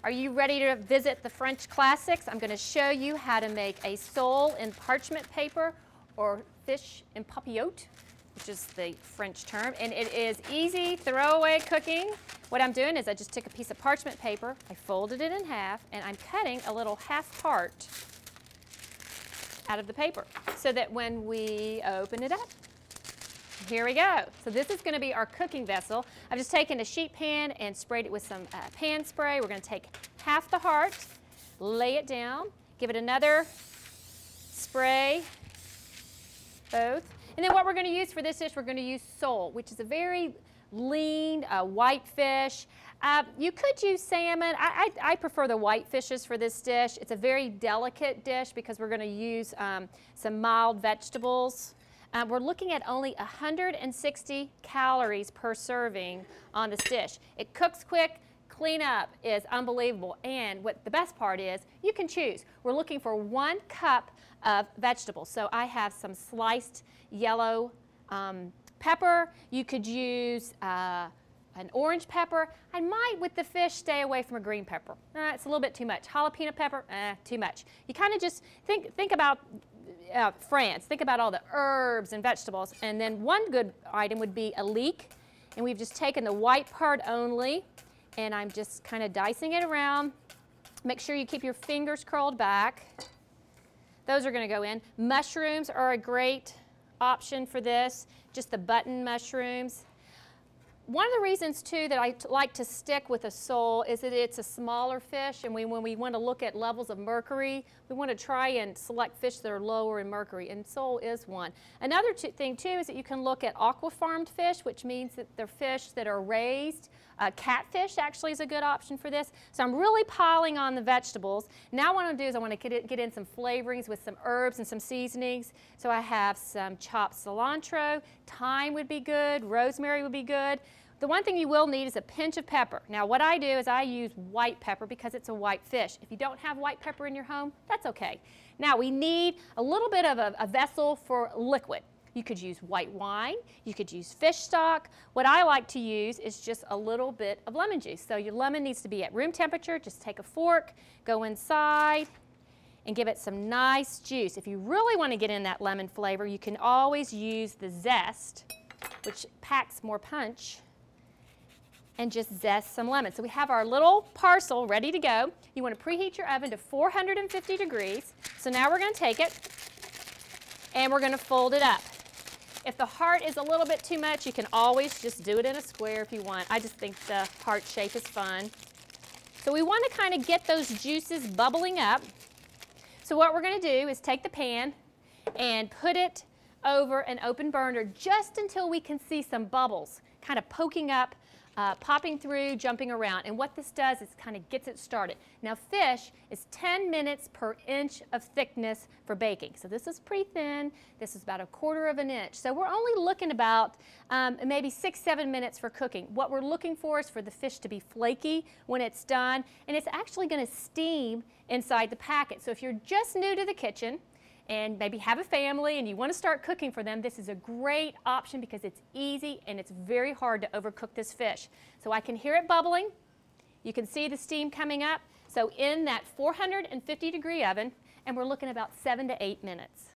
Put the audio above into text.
Are you ready to visit the French classics? I'm going to show you how to make a sole in parchment paper or fish in papillote, which is the French term. And it is easy throwaway cooking. What I'm doing is I just took a piece of parchment paper, I folded it in half, and I'm cutting a little half part out of the paper so that when we open it up, here we go. So this is going to be our cooking vessel. I've just taken a sheet pan and sprayed it with some pan spray. We're going to take half the heart, lay it down, give it another spray, both. And then what we're going to use for this dish, we're going to use sole, which is a very lean white fish. You could use salmon. I prefer the white fishes for this dish. It's a very delicate dish because we're going to use some mild vegetables. We're looking at only 160 calories per serving on this dish. It cooks quick, cleanup is unbelievable, and what the best part is, you can choose. We're looking for 1 cup of vegetables. So I have some sliced yellow pepper. You could use an orange pepper. I might, with the fish, stay away from a green pepper. It's a little bit too much. Jalapeno pepper, too much. You kind of just think about France. Think about all the herbs and vegetables. And then one good item would be a leek. And we've just taken the white part only. And I'm just kind of dicing it around. Make sure you keep your fingers curled back. Those are going to go in. Mushrooms are a great option for this. Just the button mushrooms. One of the reasons, too, that I like to stick with a sole is that it's a smaller fish, and when we want to look at levels of mercury, we want to try and select fish that are lower in mercury, and sole is one. Another thing, too, is that you can look at aqua-farmed fish, which means that they're fish that are raised. Catfish actually is a good option for this. So I'm really piling on the vegetables. Now what I want to do is I want to get in some flavorings with some herbs and some seasonings. So I have some chopped cilantro, thyme would be good, rosemary would be good. The one thing you will need is a pinch of pepper. Now what I do is I use white pepper because it's a white fish. If you don't have white pepper in your home, that's okay. Now we need a little bit of a vessel for liquid. You could use white wine, you could use fish stock. What I like to use is just a little bit of lemon juice. So your lemon needs to be at room temperature. Just take a fork, go inside, and give it some nice juice. If you really want to get in that lemon flavor, you can always use the zest, which packs more punch, and just zest some lemon. So we have our little parcel ready to go. You want to preheat your oven to 450 degrees. So now we're going to take it and we're going to fold it up. If the heart is a little bit too much, you can always just do it in a square if you want. I just think the heart shape is fun. So we want to kind of get those juices bubbling up. So what we're going to do is take the pan and put it over an open burner just until we can see some bubbles kind of poking up, popping through, jumping around. And what this does is kind of gets it started. Now fish is 10 minutes per inch of thickness for baking. So this is pretty thin. This is about 1/4 of an inch. So we're only looking about maybe 6-7 minutes for cooking. What we're looking for is for the fish to be flaky when it's done. And it's actually going to steam inside the packet. So if you're just new to the kitchen, and maybe have a family and you want to start cooking for them, this is a great option because it's easy and it's very hard to overcook this fish. So I can hear it bubbling. You can see the steam coming up. So in that 450 degree oven, and we're looking about 7 to 8 minutes.